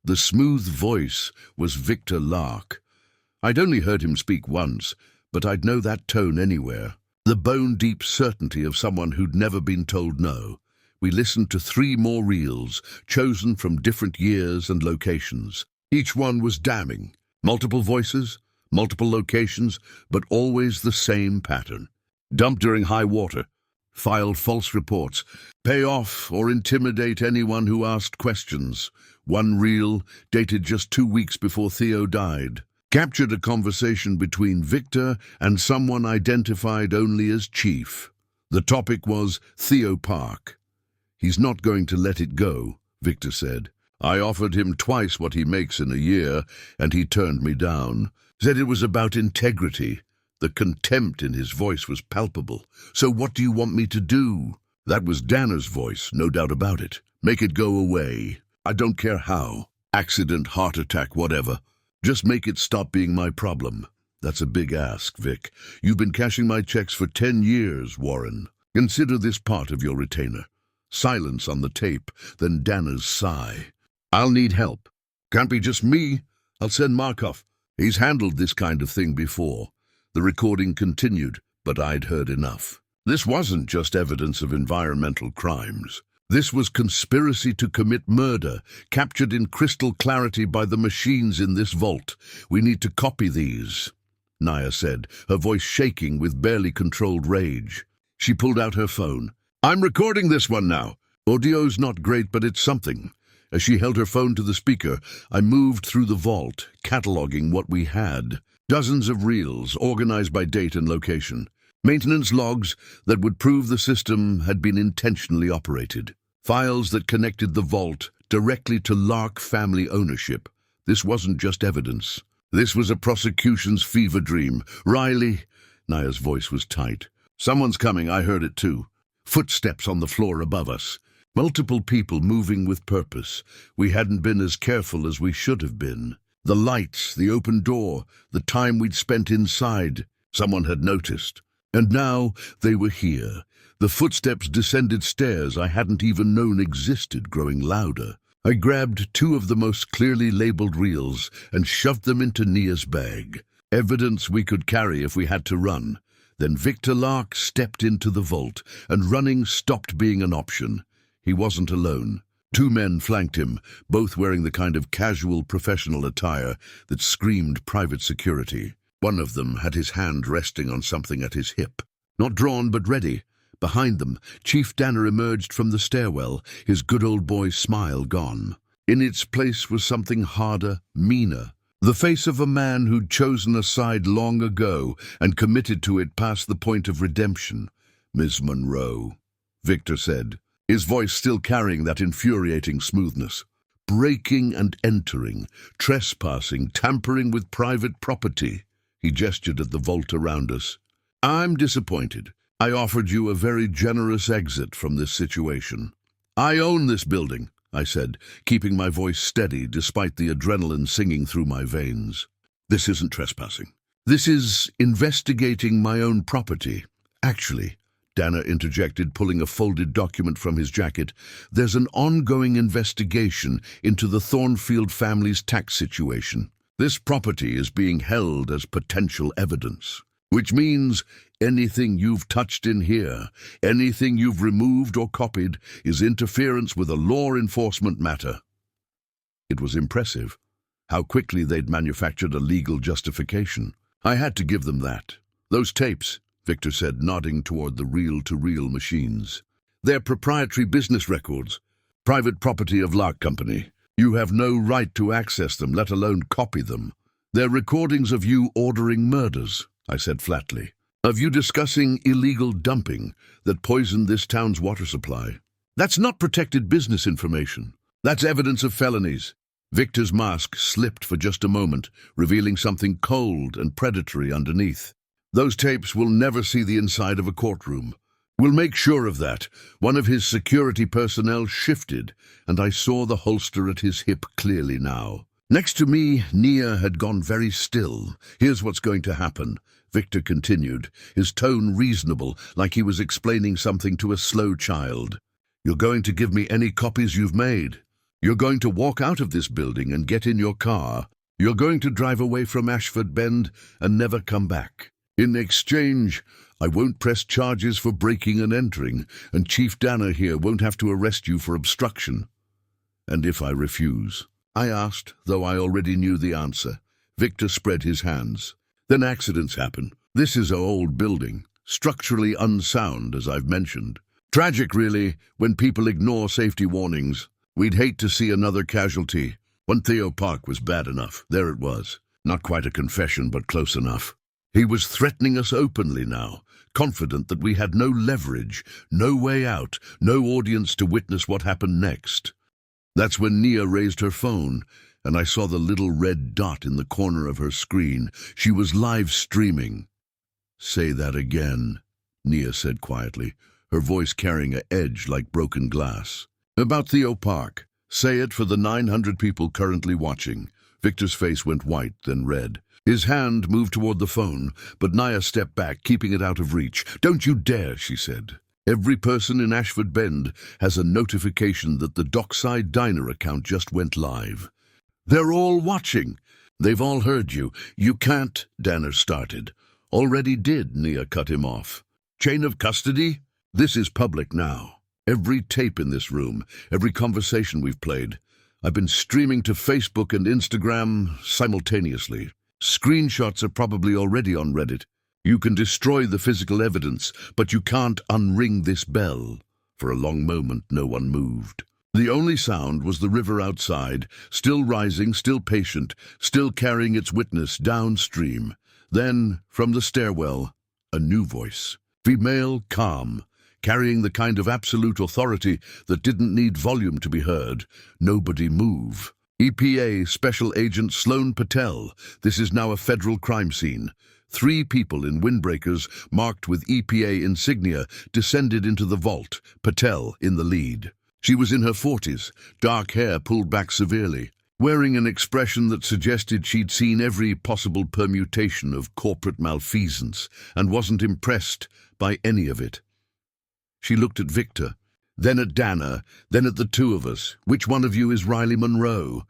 [SPEAKER 1] The smooth voice was Victor Lark. I'd only heard him speak once, but I'd know that tone anywhere. The bone-deep certainty of someone who'd never been told no. We listened to 3 more reels, chosen from different years and locations. Each one was damning. Multiple voices, multiple locations, but always the same pattern. Dump during high water. Filed false reports. Pay off or intimidate anyone who asked questions. One reel, dated just 2 weeks before Theo died, captured a conversation between Victor and someone identified only as Chief. The topic was Theo Park. "He's not going to let it go," Victor said. "I offered him twice what he makes in a year, and he turned me down. Said it was about integrity." The contempt in his voice was palpable. "So what do you want me to do?" That was Danner's voice, no doubt about it. "Make it go away. I don't care how. Accident, heart attack, whatever. Just make it stop being my problem." "That's a big ask, Vic. You've been cashing my checks for 10 years, Warren. Consider this part of your retainer." Silence on the tape, then Danner's sigh. "I'll need help. Can't be just me. I'll send Markov. He's handled this kind of thing before." The recording continued, but I'd heard enough. This wasn't just evidence of environmental crimes. This was conspiracy to commit murder, captured in crystal clarity by the machines in this vault. "We need to copy these," Nia said, her voice shaking with barely controlled rage. She pulled out her phone. "I'm recording this one now. Audio's not great, but it's something." As she held her phone to the speaker, I moved through the vault, cataloging what we had. Dozens of reels, organized by date and location. Maintenance logs that would prove the system had been intentionally operated. Files that connected the vault directly to Lark family ownership. This wasn't just evidence. This was a prosecution's fever dream. "Riley," Nia's voice was tight. "Someone's coming, I heard it too." Footsteps on the floor above us. Multiple people moving with purpose. We hadn't been as careful as we should have been. The lights, the open door, the time we'd spent inside. Someone had noticed. And now they were here. The footsteps descended stairs I hadn't even known existed, growing louder. I grabbed two of the most clearly labeled reels and shoved them into Nia's bag. Evidence we could carry if we had to run. Then Victor Lark stepped into the vault, and running stopped being an option. He wasn't alone. Two men flanked him, both wearing the kind of casual professional attire that screamed private security. One of them had his hand resting on something at his hip. Not drawn, but ready. Behind them, Chief Danner emerged from the stairwell, his good old boy smile gone. In its place was something harder, meaner. The face of a man who'd chosen a side long ago and committed to it past the point of redemption. "Miss Monroe," Victor said, his voice still carrying that infuriating smoothness. "Breaking and entering, trespassing, tampering with private property." He gestured at the vault around us. "I'm disappointed. I offered you a very generous exit from this situation." "I own this building," I said, keeping my voice steady despite the adrenaline singing through my veins. "This isn't trespassing. This is investigating my own property. Actually," Danner interjected, pulling a folded document from his jacket, "there's an ongoing investigation into the Thornfield family's tax situation. This property is being held as potential evidence, which means anything you've touched in here, anything you've removed or copied, is interference with a law enforcement matter." It was impressive how quickly they'd manufactured a legal justification. I had to give them that. "Those tapes," Victor said, nodding toward the reel-to-reel machines. "They're proprietary business records, private property of Lark Company. You have no right to access them, let alone copy them. They're recordings of you ordering murders," I said flatly. "Of you discussing illegal dumping that poisoned this town's water supply. That's not protected business information. That's evidence of felonies." Victor's mask slipped for just a moment, revealing something cold and predatory underneath. "Those tapes will never see the inside of a courtroom. We'll make sure of that." One of his security personnel shifted, and I saw the holster at his hip clearly now. Next to me, Nia had gone very still. "Here's what's going to happen," Victor continued, his tone reasonable, like he was explaining something to a slow child. "You're going to give me any copies you've made. You're going to walk out of this building and get in your car. You're going to drive away from Ashford Bend and never come back. In exchange, I won't press charges for breaking and entering, and Chief Danner here won't have to arrest you for obstruction." "And if I refuse?" I asked, though I already knew the answer. Victor spread his hands. "Then accidents happen. This is an old building, structurally unsound, as I've mentioned. Tragic, really, when people ignore safety warnings. We'd hate to see another casualty. When Theo Park was bad enough, there it was. Not quite a confession, but close enough. He was threatening us openly now, confident that we had no leverage, no way out, no audience to witness what happened next. That's when Nia raised her phone, and I saw the little red dot in the corner of her screen. She was live streaming. "Say that again," Nia said quietly, her voice carrying an edge like broken glass. "About Theo Park. Say it for the 900 people currently watching." Victor's face went white, then red. His hand moved toward the phone, but Nia stepped back, keeping it out of reach. "Don't you dare," she said. "Every person in Ashford Bend has a notification that the Dockside Diner account just went live. They're all watching. They've all heard you. You can't," Danner started. "Already did," Nia cut him off. "Chain of custody? This is public now. Every tape in this room, every conversation we've played. I've been streaming to Facebook and Instagram simultaneously. Screenshots are probably already on Reddit. You can destroy the physical evidence, but you can't unring this bell." For a long moment, no one moved. The only sound was the river outside, still rising, still patient, still carrying its witness downstream. Then, from the stairwell, a new voice. Female, calm, carrying the kind of absolute authority that didn't need volume to be heard. "Nobody move. EPA Special Agent Sloan Patel. This is now a federal crime scene. 3 people in windbreakers marked with EPA insignia descended into the vault, Patel in the lead. She was in her 40s, dark hair pulled back severely, wearing an expression that suggested she'd seen every possible permutation of corporate malfeasance and wasn't impressed by any of it. She looked at Victor, then at Dana, then at the two of us. Which one of you is Riley Monroe?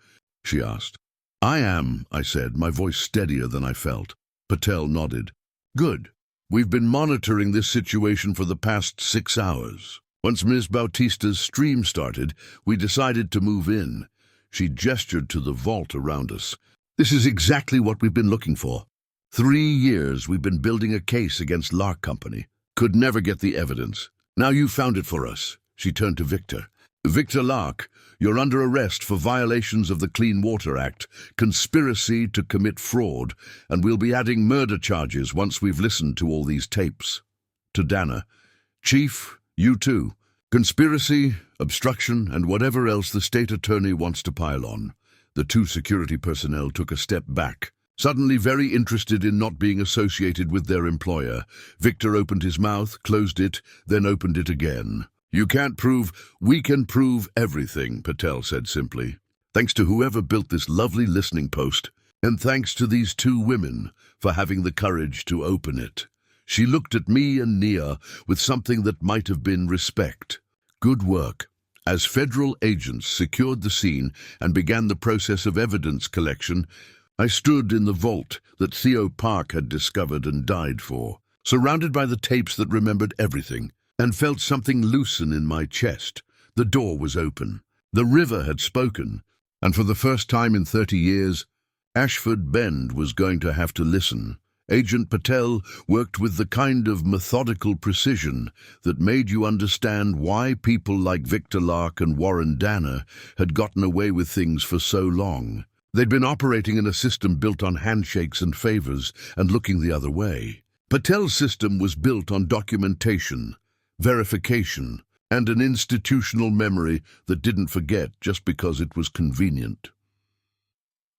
[SPEAKER 1] She asked. I am, I said, my voice steadier than I felt. Patel nodded. Good. We've been monitoring this situation for the past 6 hours. Once Ms. Bautista's stream started, we decided to move in. She gestured to the vault around us. This is exactly what we've been looking for. 3 years we've been building a case against Lark Company. Could never get the evidence. Now you found it for us. She turned to Victor. Victor Lark, you're under arrest for violations of the Clean Water Act, conspiracy to commit fraud, and we'll be adding murder charges once we've listened to all these tapes. To Dana, Chief, you too. Conspiracy, obstruction, and whatever else the state attorney wants to pile on. The two security personnel took a step back, suddenly very interested in not being associated with their employer. Victor opened his mouth, closed it, then opened it again. You can't prove, we can prove everything, Patel said simply. Thanks to whoever built this lovely listening post, and thanks to these two women for having the courage to open it. She looked at me and Nia with something that might have been respect. Good work. As federal agents secured the scene and began the process of evidence collection, I stood in the vault that Theo Park had discovered and died for, surrounded by the tapes that remembered everything, and felt something loosen in my chest. The door was open. The river had spoken, and for the first time in 30 years, Ashford Bend was going to have to listen. Agent Patel worked with the kind of methodical precision that made you understand why people like Victor Lark and Warren Dana had gotten away with things for so long. They'd been operating in a system built on handshakes and favors and looking the other way. Patel's system was built on documentation, verification, and an institutional memory that didn't forget just because it was convenient.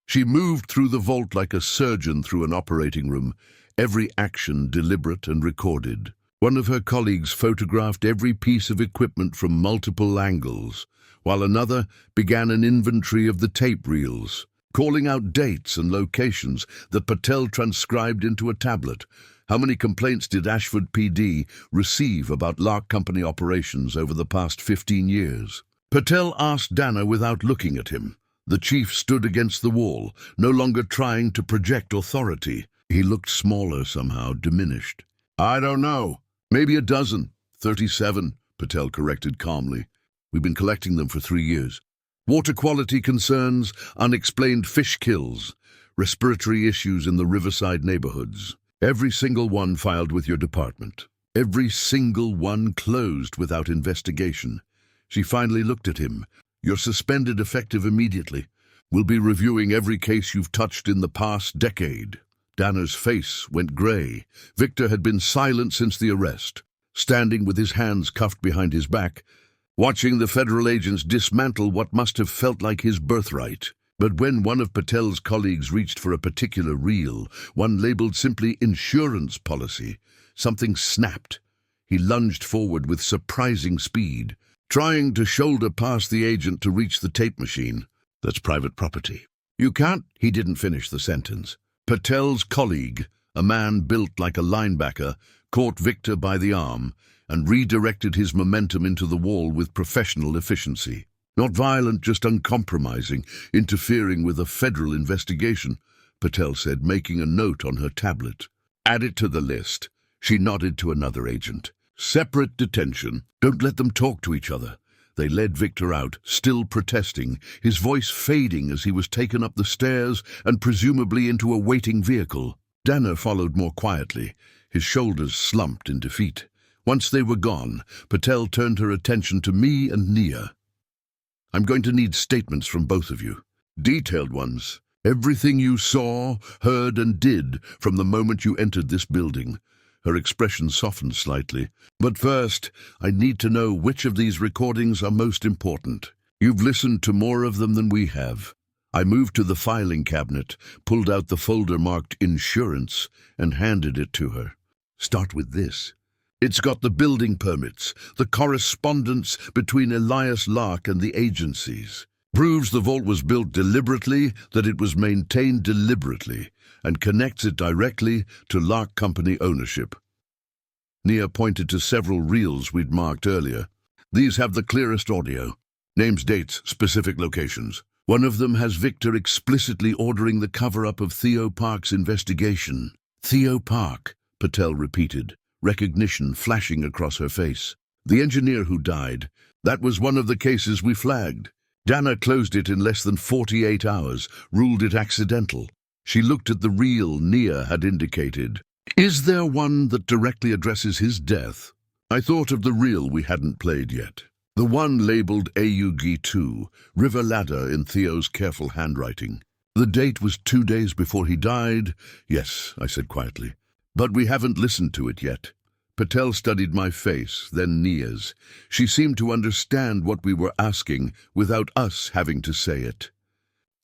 [SPEAKER 1] She moved through the vault like a surgeon through an operating room, every action deliberate and recorded. One of her colleagues photographed every piece of equipment from multiple angles, while another began an inventory of the tape reels, calling out dates and locations that Patel transcribed into a tablet. How many complaints did Ashford PD receive about Lark Company operations over the past 15 years? Patel asked Dana without looking at him. The chief stood against the wall, no longer trying to project authority. He looked smaller somehow, diminished. I don't know. Maybe a dozen. 37, Patel corrected calmly. We've been collecting them for 3 years. Water quality concerns, unexplained fish kills, respiratory issues in the riverside neighborhoods. Every single one filed with your department. Every single one closed without investigation. She finally looked at him. You're suspended effective immediately. We'll be reviewing every case you've touched in the past decade. Dana's face went gray. Victor had been silent since the arrest, standing with his hands cuffed behind his back, watching the federal agents dismantle what must have felt like his birthright. But when one of Patel's colleagues reached for a particular reel, one labeled simply insurance policy, something snapped. He lunged forward with surprising speed, trying to shoulder past the agent to reach the tape machine. That's private property. You can't. He didn't finish the sentence. Patel's colleague, a man built like a linebacker, caught Victor by the arm and redirected his momentum into the wall with professional efficiency. Not violent, just uncompromising, interfering with a federal investigation, Patel said, making a note on her tablet. Add it to the list. She nodded to another agent. Separate detention. Don't let them talk to each other. They led Victor out, still protesting, his voice fading as he was taken up the stairs and presumably into a waiting vehicle. Dana followed more quietly, his shoulders slumped in defeat. Once they were gone, Patel turned her attention to me and Nia. I'm going to need statements from both of you. Detailed ones. Everything you saw, heard, and did from the moment you entered this building. Her expression softened slightly. But first, I need to know which of these recordings are most important. You've listened to more of them than we have. I moved to the filing cabinet, pulled out the folder marked Insurance, and handed it to her. Start with this. It's got the building permits, the correspondence between Elias Lark and the agencies. Proves the vault was built deliberately, that it was maintained deliberately, and connects it directly to Lark Company ownership. Nia pointed to several reels we'd marked earlier. These have the clearest audio. Names, dates, specific locations. One of them has Victor explicitly ordering the cover-up of Theo Park's investigation. Theo Park, Patel repeated, recognition flashing across her face. The engineer who died. That was one of the cases we flagged. Dana closed it in less than 48 hours, ruled it accidental. She looked at the reel Nia had indicated. Is there one that directly addresses his death? I thought of the reel we hadn't played yet. The one labeled AUG2, River Ladder in Theo's careful handwriting. The date was 2 days before he died. Yes, I said quietly. But we haven't listened to it yet. Patel studied my face, then Nia's. She seemed to understand what we were asking without us having to say it.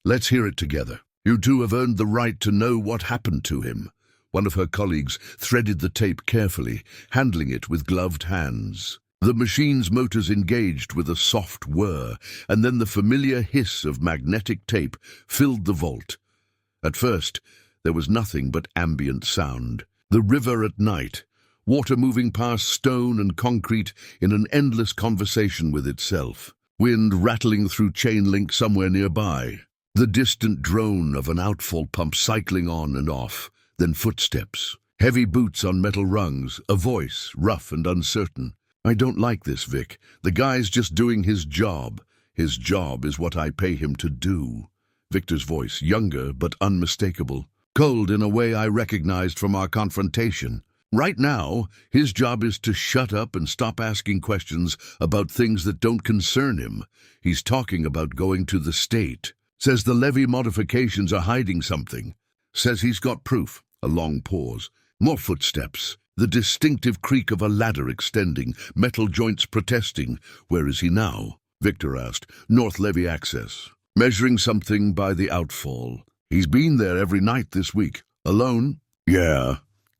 [SPEAKER 1] Let's hear it together. You two have earned the right to know what happened to him. One of her colleagues threaded the tape carefully, handling it with gloved hands. The machine's motors engaged with a soft whir, and then the familiar hiss of magnetic tape filled the vault. At first, there was nothing but ambient sound. The river at night, water moving past stone and concrete in an endless conversation with itself. Wind rattling through chain link somewhere nearby. The distant drone of an outfall pump cycling on and off. Then footsteps. Heavy boots on metal rungs. A voice, rough and uncertain. I don't like this, Vic. The guy's just doing his job. His job is what I pay him to do. Victor's voice, younger but unmistakable. Cold in a way I recognized from our confrontation. Right now, his job is to shut up and stop asking questions about things that don't concern him. He's talking about going to the state. Says the levy modifications are hiding something. Says he's got proof. A long pause. More footsteps. The distinctive creak of a ladder extending. Metal joints protesting. Where is he now? Victor asked. North Levy access. Measuring something by the outfall. He's been there every night this week. Alone? Yeah.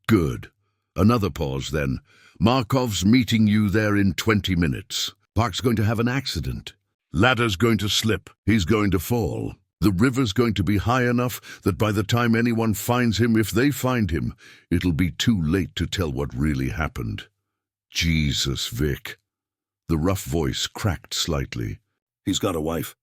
[SPEAKER 1] Good. Another pause then. Markov's meeting you there in 20 minutes. Park's going to have an accident. Ladder's going to slip. He's going to fall. The river's going to be high enough that by the time anyone finds him, if they find him, it'll be too late to tell what really happened. Jesus, Vic. The rough voice cracked slightly. He's got a wife.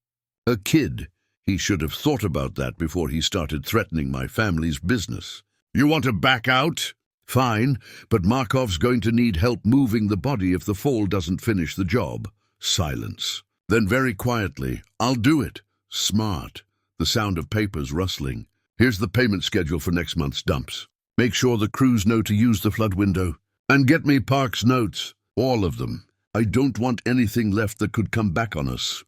[SPEAKER 1] A kid. He should have thought about that before he started threatening my family's business. You want to back out? Fine, but Markov's going to need help moving the body if the fall doesn't finish the job. Silence. Then very quietly, I'll do it. Smart. The sound of papers rustling. Here's the payment schedule for next month's dumps. Make sure the crews know to use the flood window. And get me Park's notes. All of them. I don't want anything left that could come back on us.